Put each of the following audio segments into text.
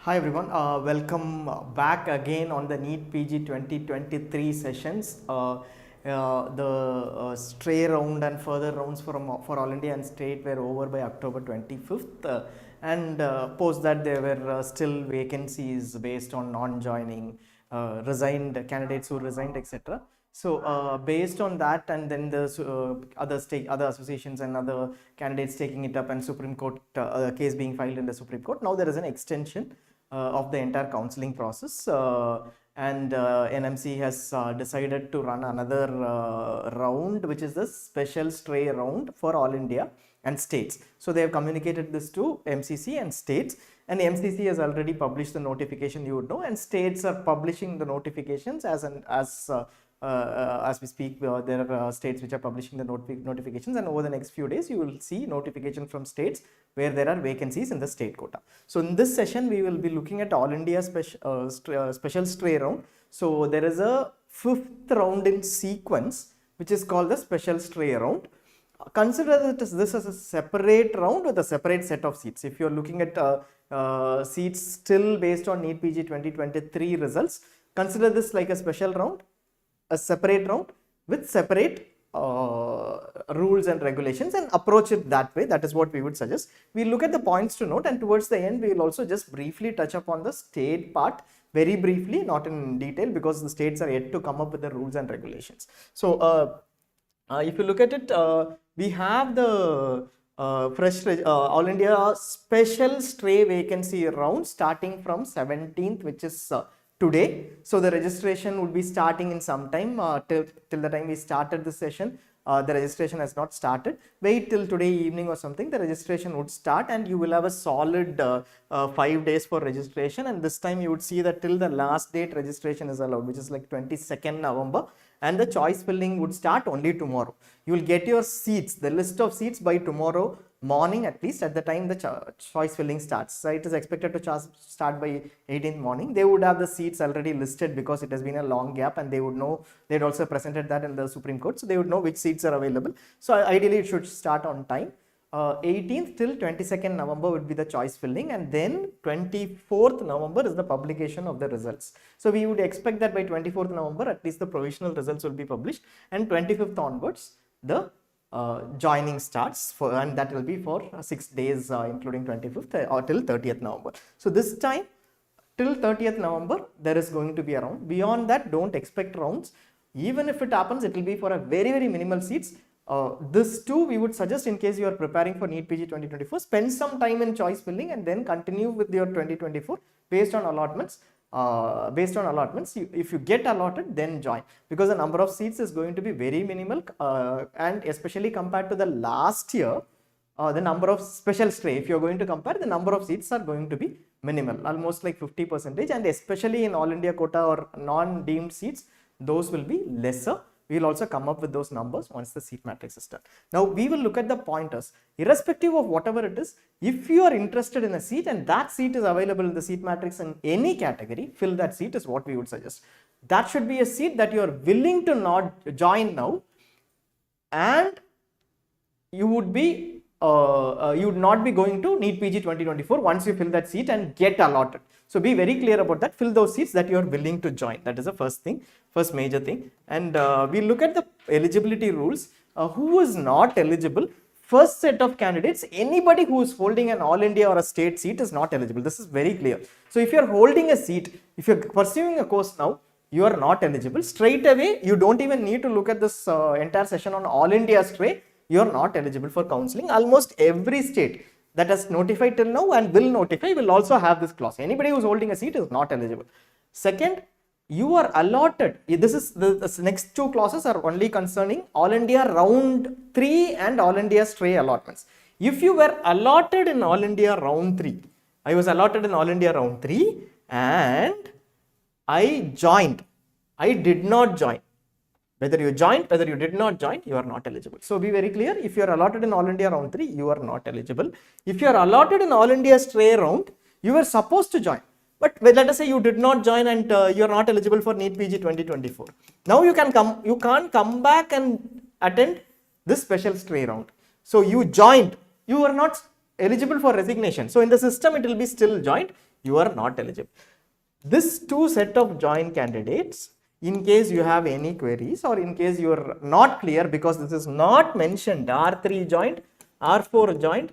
Hi everyone, welcome back again on the NEETPG 2023 sessions. The stray round and further rounds for All India and state were over by October 25th, and post that there were still vacancies based on non-joining, resigned candidates who resigned, etc. So based on that, and then the other associations and other candidates taking it up, and Supreme Court case being filed in the Supreme Court. Now there is an extension of the entire counseling process, and NMC has decided to run another round, which is the special stray round for All India and states. So they have communicated this to MCC and states, and MCC has already published the notification, you would know, and states are publishing the notifications as we speak. There are states which are publishing the notifications, and over the next few days you will see notification from states where there are vacancies in the state quota. So in this session we will be looking at All India special stray round. So there is a fifth round in sequence which is called the special stray round. Consider this as a separate round with a separate set of seats. If you are looking at seats still based on NEETPG 2023 results, consider this like a special round, a separate round with separate rules and regulations, and approach it that way. That is what we would suggest. We look at the points to note, and towards the end we will also just briefly touch upon the state part, very briefly, not in detail, because the states are yet to come up with the rules and regulations. So if you look at it, we have the All India special stray vacancy round starting from 17th, which is today. So the registration would be starting in some time. Till the time we started this session, the registration has not started. Wait till today evening or something, the registration would start, and you will have a solid 5 days for registration. And this time you would see that till the last date registration is allowed, which is like 22nd November, and the choice filling would start only tomorrow. You will get your seats, the list of seats, by tomorrow morning, at least at the time the choice filling starts. So it is expected to start by 18th morning. They would have the seats already listed because it has been a long gap, and they would know, they had also presented that in the Supreme Court, so they would know which seats are available. So ideally it should start on time. 18th till 22nd November would be the choice filling, and then 24th November is the publication of the results. So we would expect that by 24th November at least the provisional results will be published, and 25th onwards the joining starts, and that will be for 6 days, including 25th or till 30th November. So this time till 30th November there is going to be a round. Beyond that, don't expect rounds. Even if it happens, it will be for a very minimal seats. This too we would suggest, in case you are preparing for NEETPG 2024, spend some time in choice filling and then continue with your 2024 based on allotments. If you get allotted, then join, because the number of seats is going to be very minimal, and especially compared to the last year, the number of special stray, if you are going to compare, the number of seats are going to be minimal, almost like 50%, and especially in All India quota or non-deemed seats, those will be lesser. We will also come up with those numbers once the seat matrix is done. Now we will look at the pointers. Irrespective of whatever it is, if you are interested in a seat and that seat is available in the seat matrix in any category, fill that seat is what we would suggest. That should be a seat that you are willing to not join now, and you would not be going to NEETPG 2024 once you fill that seat and get allotted. So be very clear about that. Fill those seats that you are willing to join. That is the first major thing. And we look at the eligibility rules. Who is not eligible? First set of candidates, anybody who is holding an All India or a state seat is not eligible. This is very clear. So if you are holding a seat, if you are pursuing a course now, you are not eligible. Straight away, you don't even need to look at this entire session on All India stray. You are not eligible for counseling. Almost every state that has notified till now and will notify will also have this clause. Anybody who is holding a seat is not eligible. Second, you are allotted. This is the next two clauses are only concerning All India round 3 and All India stray allotments. If you were allotted in All India round 3, I was allotted in All India round 3 and I joined. I did not join. Whether you joined, whether you did not join, you are not eligible. So be very clear. If you are allotted in All India round 3, you are not eligible. If you are allotted in All India stray round, you were supposed to join. But let us say you did not join and you are not eligible for NEETPG 2024. Now you can't come back and attend this special stray round. So you joined. You were not eligible for resignation. So in the system, it will be still joined. you are not eligible. This two set of joint candidates, in case you have any queries or in case you are not clear, because this is not mentioned, R3 joint, R4 joint,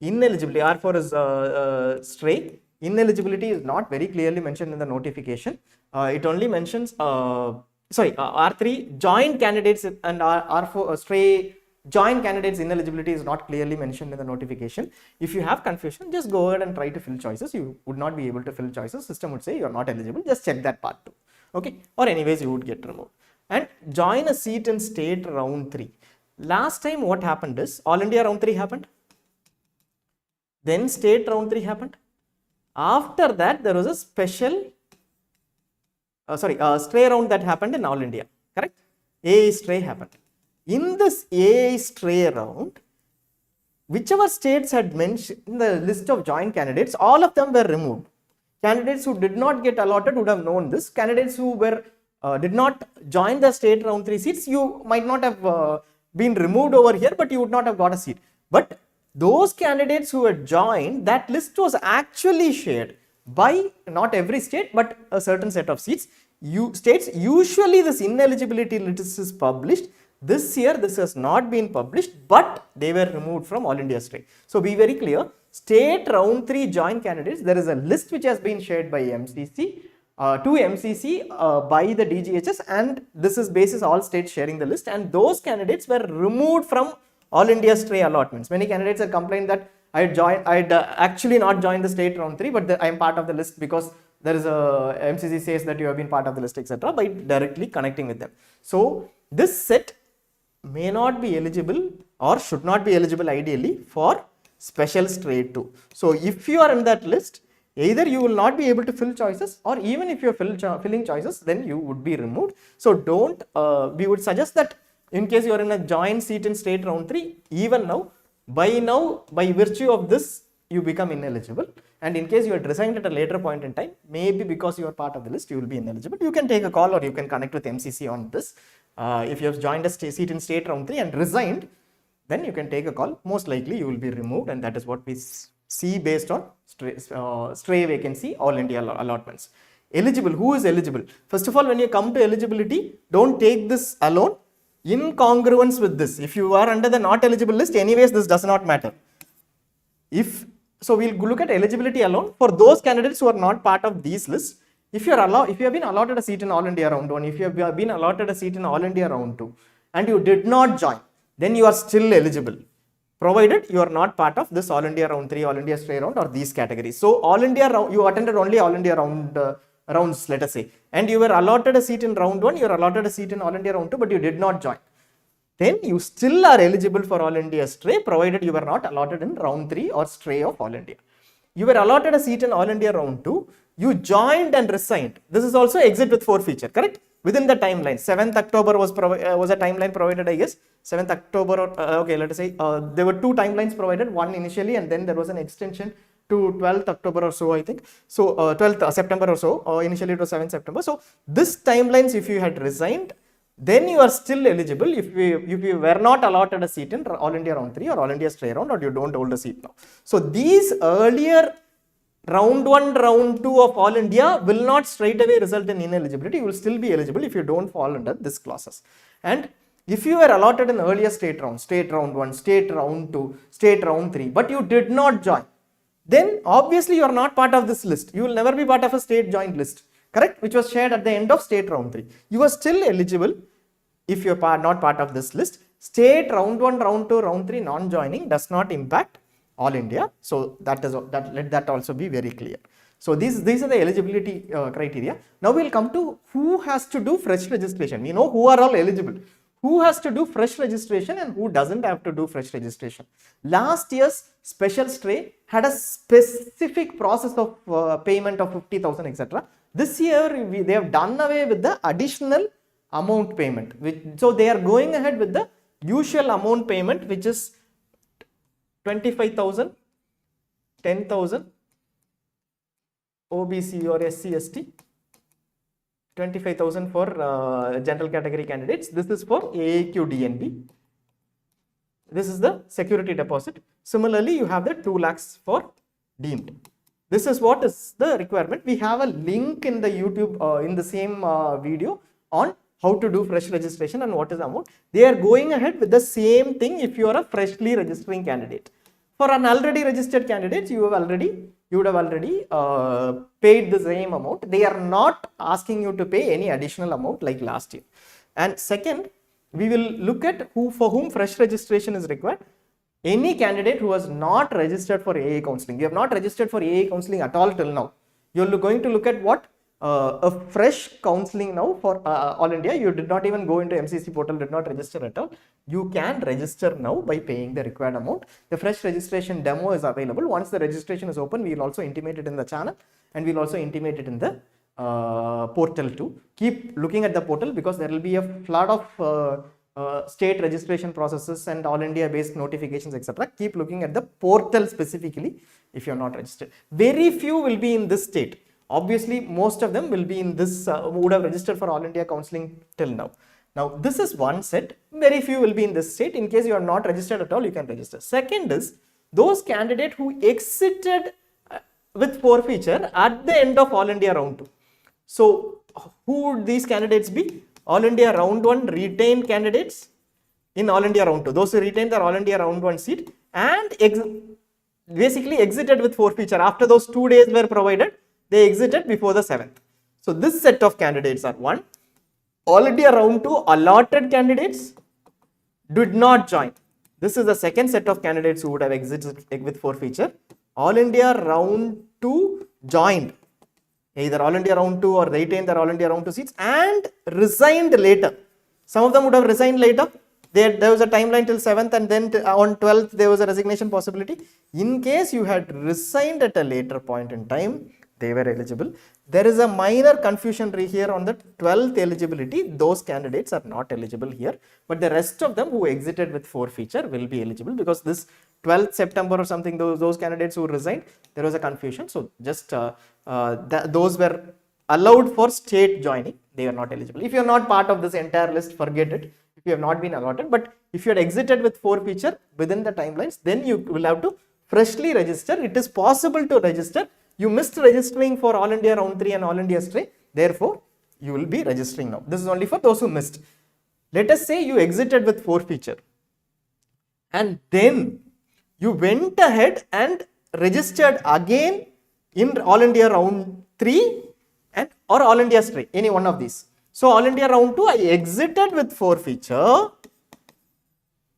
ineligibility, R4 is stray, ineligibility is not very clearly mentioned in the notification. It only mentions, R3 joint candidates and R4 stray joint candidates ineligibility is not clearly mentioned in the notification. If you have confusion, just go ahead and try to fill choices. You would not be able to fill choices. System would say you are not eligible. Just check that part too. Okay. Or anyways, you would get removed. And join a seat in state round 3. Last time what happened is All India round 3 happened. Then state round 3 happened. After that, there was a special, stray round that happened in All India. Correct? A stray happened. In this A stray round, whichever states had mentioned in the list of joint candidates, all of them were removed. Candidates who did not get allotted would have known this. Candidates who were did not join the state round 3 seats, you might not have been removed over here, but you would not have got a seat. But those candidates who had joined, that list was actually shared by not every state, but a certain set of seats. States, usually this ineligibility list is published. This year, this has not been published, but they were removed from All India Stray. So, be very clear, state round 3 joint candidates, there is a list which has been shared by MCC, to MCC by the DGHS, and this is basis all states sharing the list, and those candidates were removed from All India Stray allotments. Many candidates have complained that I had actually not joined the state round 3, but I am part of the list because there is a MCC says that you have been part of the list, etc., by directly connecting with them. So, this set may not be eligible or should not be eligible ideally for special stray 2. So, if you are in that list, either you will not be able to fill choices, or even if you are filling choices, then you would be removed. So, we would suggest that in case you are in a joint seat in state round 3, even now, by virtue of this, you become ineligible. And in case you had resigned at a later point in time, maybe because you are part of the list, you will be ineligible. You can take a call or you can connect with MCC on this. If you have joined a seat in state round 3 and resigned, then you can take a call. Most likely you will be removed, and that is what we see based on stray vacancy, All India allotments. Eligible, who is eligible? First of all, when you come to eligibility, don't take this alone. In congruence with this, if you are under the not eligible list, anyways, this does not matter. So we'll look at eligibility alone for those candidates who are not part of these lists. If you have been allotted a seat in All India round 1, if you have been allotted a seat in All India round 2, and you did not join, then you are still eligible, provided you are not part of this All India round 3, All India stray round, or these categories. So All India round, you attended only All India rounds, let us say, and you were allotted a seat in round 1, you are allotted a seat in All India round 2, but you did not join, then you still are eligible for All India stray, provided you were not allotted in round 3 or stray of All India. You were allotted a seat in All India round 2, you joined and resigned. This is also exit with forfeiture, correct? Within the timeline, 7th October was a timeline provided, I guess. 7th October, okay, let us say, there were 2 timelines provided, one initially, and then there was an extension to 12th October or so, I think. So, 12th September or so, initially it was 7th September. So, this timelines, if you had resigned, then you are still eligible if you were not allotted a seat in All India round 3 or All India stray round, or you don't hold a seat now. So, these earlier round 1, round 2 of All India will not straight away result in ineligibility. You will still be eligible if you don't fall under this clauses. And if you were allotted in earlier state round 1, state round 2, state round 3, but you did not join, then obviously you are not part of this list. You will never be part of a state joint list, correct, which was shared at the end of state round 3. You are still eligible if you are not part of this list. State round 1, round 2, round 3 non-joining does not impact All India. So let that also be very clear. So these are the eligibility criteria. Now we will come to who has to do fresh registration. We know who are all eligible. Who has to do fresh registration and who doesn't have to do fresh registration. Last year's special stray had a specific process of payment of 50,000, etc. This year they have done away with the additional amount payment. So they are going ahead with the usual amount payment, which is 25,000, 10,000, OBC or SC, ST, 25,000 for general category candidates. This is for AAQ DNB. This is the security deposit. Similarly, you have the 2 lakhs for deemed. This is what is the requirement. We have a link in the YouTube in the same video on how to do fresh registration and what is the amount. They are going ahead with the same thing if you are a freshly registering candidate. For an already registered candidate, you would have already paid the same amount. They are not asking you to pay any additional amount like last year. And second, we will look at for whom fresh registration is required. Any candidate who has not registered for AA counseling, you have not registered for AA counseling at all till now. You're going to look at what? A fresh counseling now for all India. You did not even go into MCC portal, did not register at all. You can register now by paying the required amount. The fresh registration demo is available. Once the registration is open, we will also intimate it in the channel and we'll also intimate it in the portal too. Keep looking at the portal because there will be a flood of state registration processes and all India based notifications, etc. Keep looking at the portal specifically if you are not registered. Very few will be in this state. Obviously, most of them will be in this, would have registered for all India counseling till now. Now, this is one set. Very few will be in this state. In case you are not registered at all, you can register. Second is those candidates who exited with forfeiture at the end of all India round 2. So, who would these candidates be? All India round 1 retained candidates in all India round 2. Those who retained their all India round 1 seat and basically exited with forfeiture. After those 2 days were provided, they exited before the 7th. So this set of candidates are 1. All India round 2 allotted candidates did not join. This is the second set of candidates who would have exited with forfeiture. All India round 2 joined. Either all India round 2 or retained their all India round 2 seats and resigned later. Some of them would have resigned later. There was a timeline till 7th and then on 12th there was a resignation possibility. In case you had resigned at a later point in time, they were eligible. There is a minor confusion here on the 12th eligibility. Those candidates are not eligible here, but the rest of them who exited with forfeiture will be eligible because this 12th September or something, those candidates who resigned, there was a confusion. So just those were allowed for state joining. They are not eligible. If you are not part of this entire list, forget it. If you have not been allotted, but if you had exited with forfeiture within the timelines, then you will have to freshly register. It is possible to register. You missed registering for all India round 3 and all India stray. Therefore, you will be registering now. This is only for those who missed. Let us say you exited with forfeiture and then you went ahead and registered again in all India round 3 and or all India stray, any one of these. So all India round 2, I exited with forfeiture,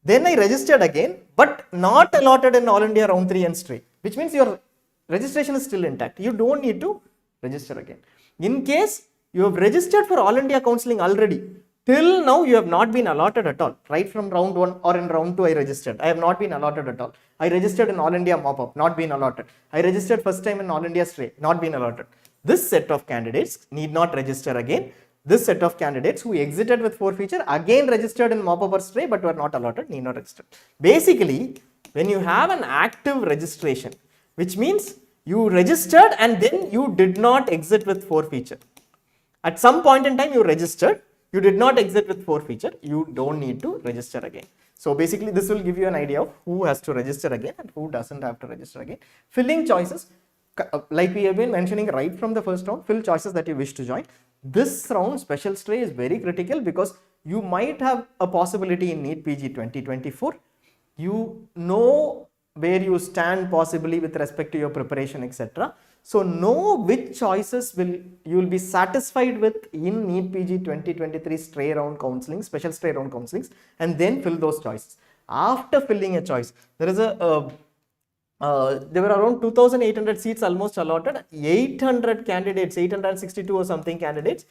then I registered again, but not allotted in all India round 3 and stray, which means your registration is still intact. You don't need to register again. In case you have registered for all India counseling already, till now you have not been allotted at all. Right from round 1 or in round 2 I registered. I have not been allotted at all. I registered in all India mop-up, not been allotted. I registered first time in all India stray, not been allotted. This set of candidates need not register again. This set of candidates who exited with forfeiture again registered in mop-up or stray but were not allotted need not register. Basically, when you have an active registration, which means you registered and then you did not exit with forfeiture. At some point in time you registered, you did not exit with forfeiture, you don't need to register again. So basically this will give you an idea of who has to register again and who doesn't have to register again. Filling choices, like we have been mentioning right from the first round, fill choices that you wish to join. This round special stray is very critical because you might have a possibility in NEETPG 2024. You know where you stand possibly with respect to your preparation, etc. So know which choices you will be satisfied with in NEETPG 2023 stray round counseling, special stray round counselings, and then fill those choices. After filling a choice, there is there were around 2,800 seats almost allotted. 800 candidates, 862 or something candidates,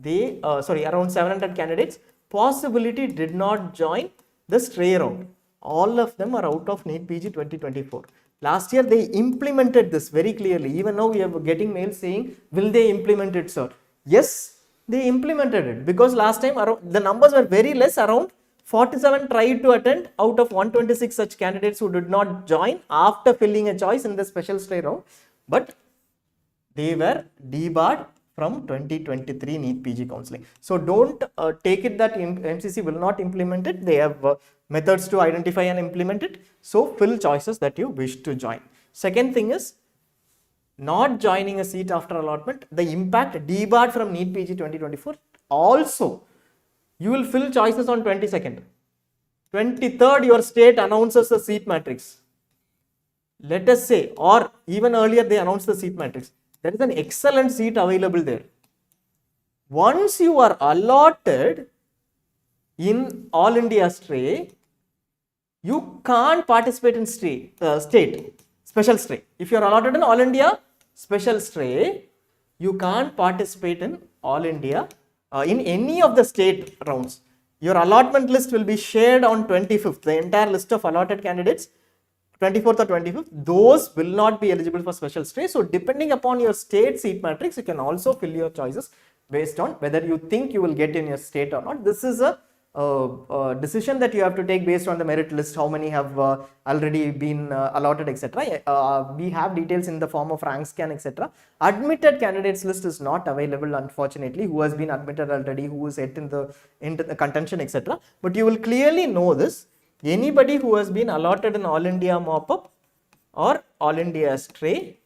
around 700 candidates, possibility did not join the stray round. All of them are out of NEETPG 2024. Last year they implemented this very clearly. Even now we are getting mails saying, will they implement it, sir? Yes, they implemented it because last time the numbers were very less, around 47 tried to attend out of 126 such candidates who did not join after filling a choice in the special stray round, but they were debarred from 2023 NEETPG counseling. So don't take it that MCC will not implement it. They have methods to identify and implement it. So fill choices that you wish to join. Second thing is, not joining a seat after allotment, the impact debarred from NEETPG 2024. Also, you will fill choices on 22nd. 23rd, your state announces the seat matrix. Let us say, or even earlier they announced the seat matrix. There is an excellent seat available there. Once you are allotted in All India Stray, you can't participate in special stray. If you are allotted in All India Special Stray, you can't participate in All India in any of the state rounds. Your allotment list will be shared on 25th. The entire list of allotted candidates, 24th or 25th, those will not be eligible for special stray. So depending upon your state seat matrix, you can also fill your choices based on whether you think you will get in your state or not. This is a decision that you have to take based on the merit list, how many have already been allotted, etc. We have details in the form of rank scan, etc. Admitted candidates list is not available, unfortunately, who has been admitted already, who is yet in the contention, etc. But you will clearly know this. Anybody who has been allotted in All India Mop-up or All India Stray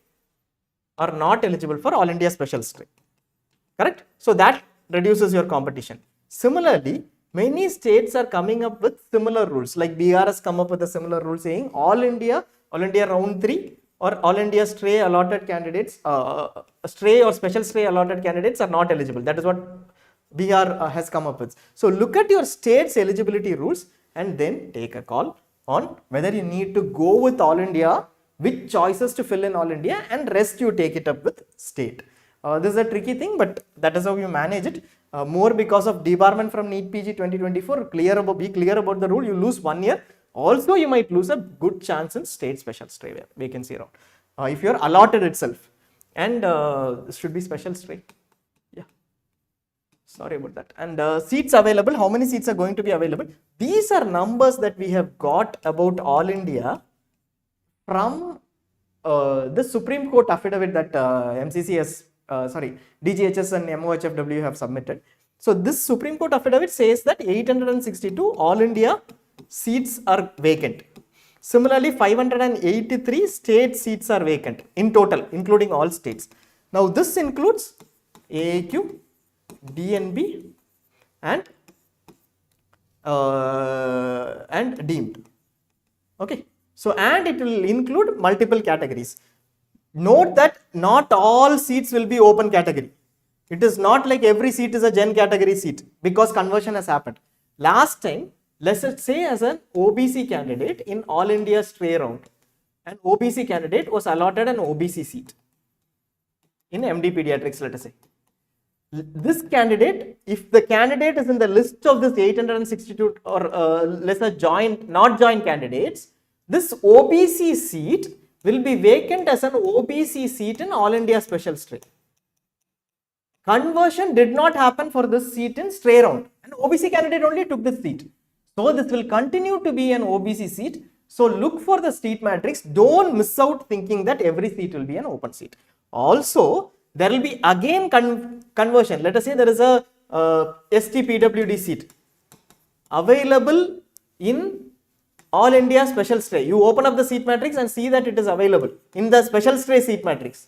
are not eligible for All India Special Stray. Correct? So that reduces your competition. Similarly, many states are coming up with similar rules, like BR has come up with a similar rule saying All India round 3 or All India Stray allotted candidates, stray or special stray allotted candidates are not eligible. That is what BR has come up with. So look at your state's eligibility rules and then take a call on whether you need to go with All India, which choices to fill in All India, and rest you take it up with state. This is a tricky thing, but that is how you manage it. More because of debarment from NEETPG 2024, be clear about the rule. You lose 1 year. Also, you might lose a good chance in state special stray vacancy round if you are allotted itself, and should be special stray. Yeah, sorry about that. And seats available. How many seats are going to be available? These are numbers that we have got about All India from the Supreme Court affidavit that MCC has. DGHS and MOHFW have submitted. So this Supreme Court affidavit says that 862 All India seats are vacant. Similarly, 583 state seats are vacant in total, including all states. Now this includes AAQ, DNB and deemed. Okay. So, and it will include multiple categories. Note that not all seats will be open category. It is not like every seat is a gen category seat because conversion has happened. Last time, let's say as an OBC candidate in All India Stray round, an OBC candidate was allotted an OBC seat in MD Pediatrics, let us say. This candidate, if the candidate is in the list of this 862 or not joined candidates, this OBC seat will be vacant as an OBC seat in All India Special Stray. Conversion did not happen for this seat in stray round. An OBC candidate only took this seat. So this will continue to be an OBC seat. So look for the seat matrix. Don't miss out thinking that every seat will be an open seat. Also, there will be again conversion. Let us say there is a ST-PWD seat available in All India Special Stray. You open up the seat matrix and see that it is available in the Special Stray seat matrix.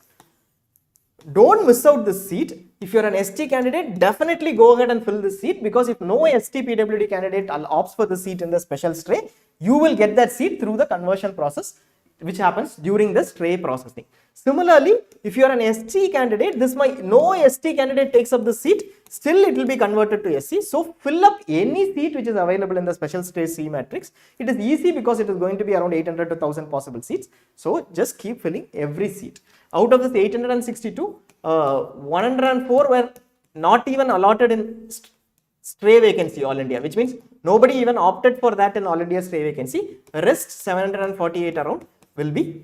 Don't miss out this seat. If you are an ST candidate, definitely go ahead and fill this seat, because if no ST PWD candidate opts for the seat in the Special Stray, you will get that seat through the conversion process, which happens during the stray processing. Similarly, if you are an ST candidate, no ST candidate takes up the seat, still it will be converted to SC. So fill up any seat which is available in the Special Stray C matrix. It is easy because it is going to be around 800 to 1000 possible seats. So just keep filling every seat. Out of this 862, 104 were not even allotted in stray vacancy All India, which means nobody even opted for that in All India stray vacancy. Rest 748 around will be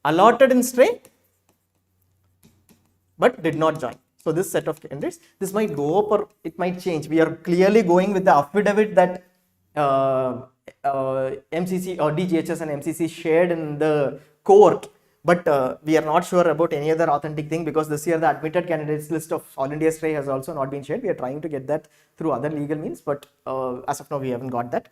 allotted in stray but did not join. So this set of candidates, this might go up or it might change. We are clearly going with the affidavit that MCC or DGHS and MCC shared in the court, but we are not sure about any other authentic thing, because this year the admitted candidates list of All India Stray has also not been shared. We are trying to get that through other legal means, but as of now we haven't got that.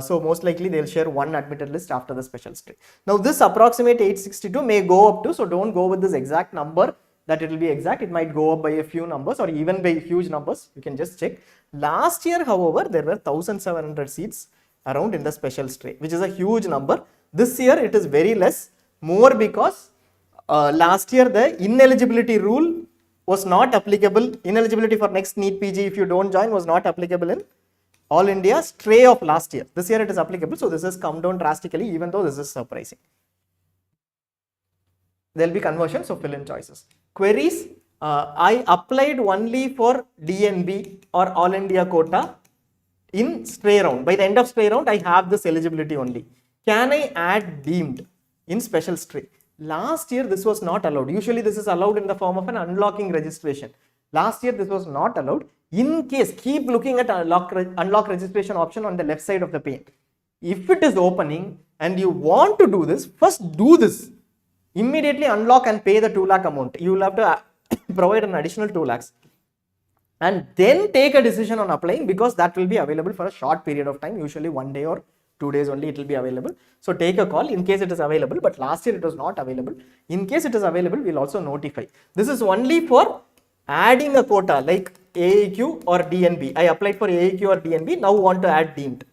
So most likely they'll share one admitted list after the special stray. Now this approximate 862 may go up to, so don't go with this exact number that it will be exact. It might go up by a few numbers or even by huge numbers. You can just check. Last year, however, there were 1700 seats around in the special stray, which is a huge number. This year it is very less, more because last year the ineligibility rule was not applicable. Ineligibility for next NEET PG if you don't join was not applicable in All India stray of last year. This year it is applicable, so this has come down drastically, even though this is surprising. There will be conversion, so fill in choices. Queries, I applied only for DNB or All India quota in stray round. By the end of stray round, I have this eligibility only. Can I add deemed in special stray? Last year this was not allowed. Usually this is allowed in the form of an unlocking registration. Last year this was not allowed. In case, keep looking at unlock registration option on the left side of the pane. If it is opening and you want to do this, first do this. Immediately unlock and pay the 2 lakh amount. You will have to provide an additional 2 lakhs. And then take a decision on applying, because that will be available for a short period of time, usually 1 day or 2 days only it will be available. So take a call in case it is available, but last year it was not available. In case it is available, we will also notify. This is only for adding a quota like AAQ or DNB. I applied for AAQ or DNB, now want to add deemed.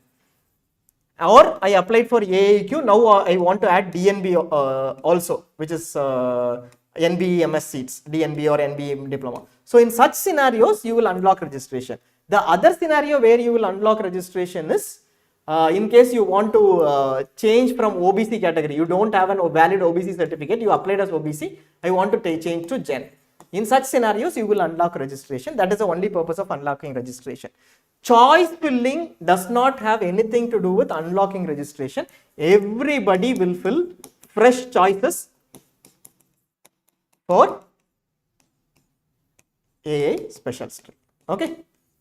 Or I applied for AAQ, now I want to add DNB also, which is NBMS seats, DNB or NB diploma. So in such scenarios, you will unlock registration. The other scenario where you will unlock registration is in case you want to change from OBC category. You don't have a valid OBC certificate, you applied as OBC, I want to change to Gen. In such scenarios, you will unlock registration. That is the only purpose of unlocking registration. Choice filling does not have anything to do with unlocking registration. Everybody will fill fresh choices for AA special stray. Okay.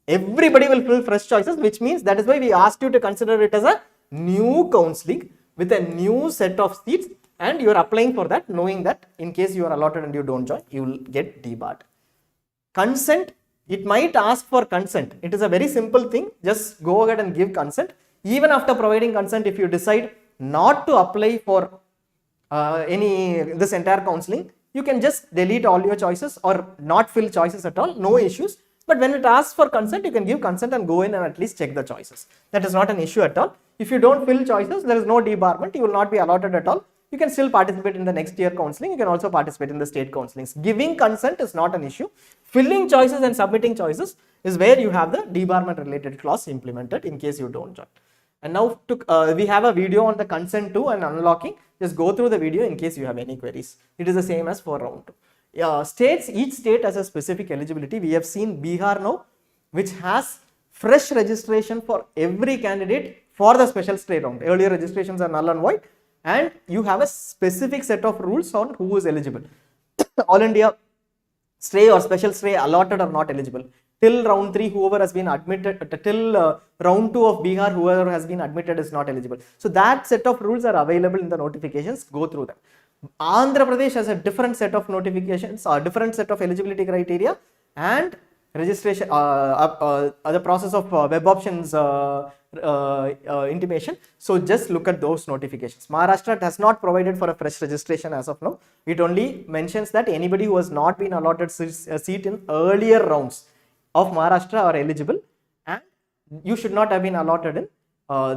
Everybody will fill fresh choices, which means that is why we asked you to consider it as a new counseling with a new set of seats, and you are applying for that knowing that in case you are allotted and you don't join, you will get debarred. Consent, it might ask for consent. It is a very simple thing. Just go ahead and give consent. Even after providing consent, if you decide not to apply for this entire counseling, you can just delete all your choices or not fill choices at all, no issues. But when it asks for consent, you can give consent and go in and at least check the choices. That is not an issue at all. If you don't fill choices, there is no debarment, you will not be allotted at all. You can still participate in the next year counseling. You can also participate in the state counselings. Giving consent is not an issue. Filling choices and submitting choices is where you have the debarment related clause implemented in case you don't join. And now we have a video on the consent to and unlocking. Just go through the video in case you have any queries. It is the same as for round 2. States, each state has a specific eligibility. We have seen Bihar now, which has fresh registration for every candidate for the special stray round. Earlier registrations are null and void, and you have a specific set of rules on who is eligible. All India stray or special stray allotted or not eligible. Till round 3, whoever has been admitted, till round 2 of Bihar, whoever has been admitted is not eligible. So that set of rules are available in the notifications. Go through them. Andhra Pradesh has a different set of notifications, or different set of eligibility criteria and registration, the process of web options intimation. So just look at those notifications. Maharashtra has not provided for a fresh registration as of now. It only mentions that anybody who has not been allotted a seat in earlier rounds of Maharashtra are eligible, and you should not have been allotted in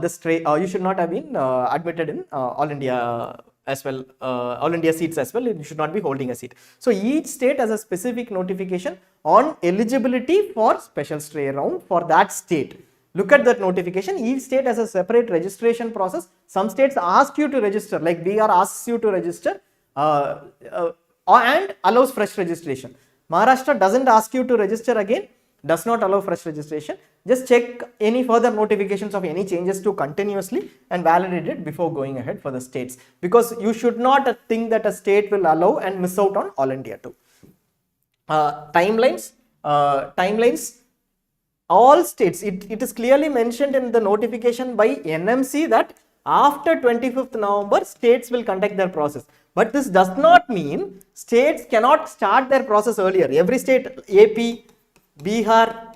the stray, you should not have been admitted in All India as well, All India seats as well. You should not be holding a seat. So each state has a specific notification on eligibility for special stray round for that state. Look at that notification. Each state has a separate registration process. Some states ask you to register, like Bihar asks you to register and allows fresh registration. Maharashtra doesn't ask you to register again, does not allow fresh registration. Just check any further notifications of any changes to continuously and validate it before going ahead for the states, because you should not think that a state will allow and miss out on All India too. Timelines, all states, it is clearly mentioned in the notification by NMC that after 25th November, states will conduct their process. But this does not mean states cannot start their process earlier. Every state, AP, Bihar,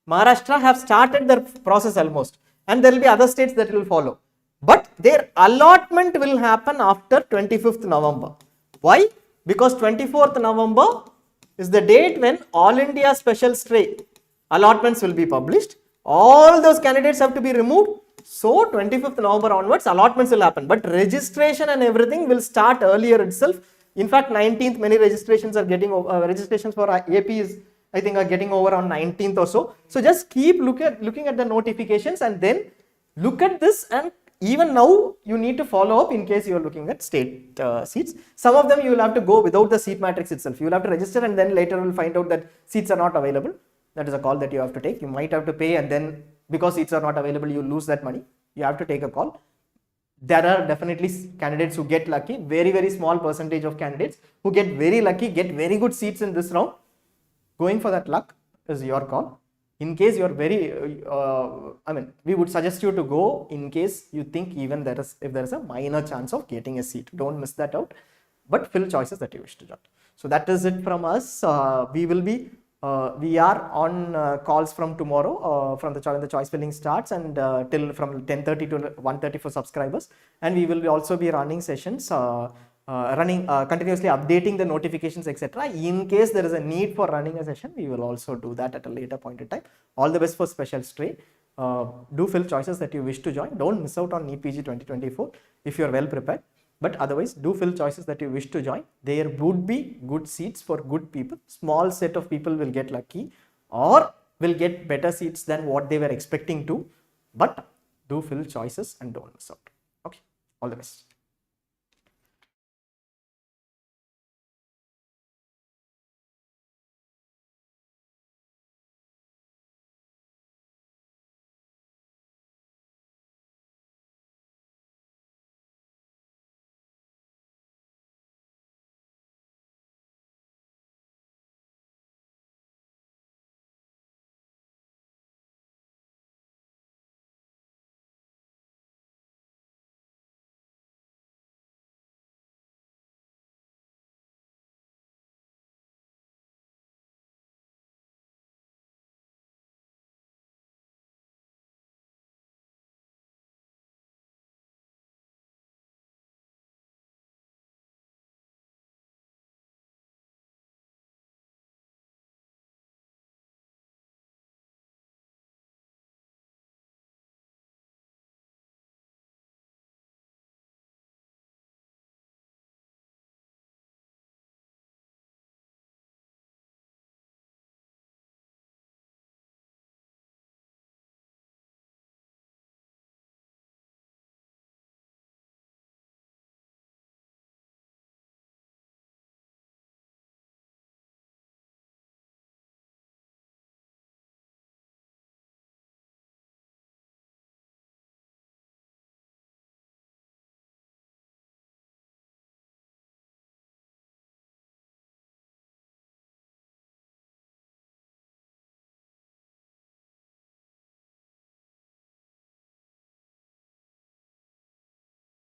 Maharashtra have started their process almost. and there will be other states that will follow. But their allotment will happen after 25th November. Why? Because 24th November is the date when All India Special Stray allotments will be published. All those candidates have to be removed. So 25th November onwards, allotments will happen. But registration and everything will start earlier itself. In fact, 19th, many registrations are getting registrations for AP is, I think, are getting over on 19th or so. So just keep looking at the notifications and then look at this, and even now you need to follow up in case you are looking at state seats. Some of them you will have to go without the seat matrix itself. You will have to register and then later you will find out that seats are not available. That is a call that you have to take. You might have to pay, and then because seats are not available, you lose that money. You have to take a call. There are definitely candidates who get lucky, very small percentage of candidates who get very lucky, get very good seats in this round. Going for that luck is your call. In case you are we would suggest you to go in case you think even if there is a minor chance of getting a seat. Don't miss that out, but fill choices that you wish to join. So that is it from us. We are on calls from tomorrow from when the choice filling starts, and till from 10:30 to 1:30 for subscribers, and we will also be running sessions continuously updating the notifications, etc. In case there is a need for running a session, we will also do that at a later point in time. All the best for special stray. Do fill choices that you wish to join. Don't miss out on NEETPG 2024 if you are well prepared. But otherwise, do fill choices that you wish to join. There would be good seats for good people. Small set of people will get lucky or will get better seats than what they were expecting to. But do fill choices and don't miss out. Okay, all the best.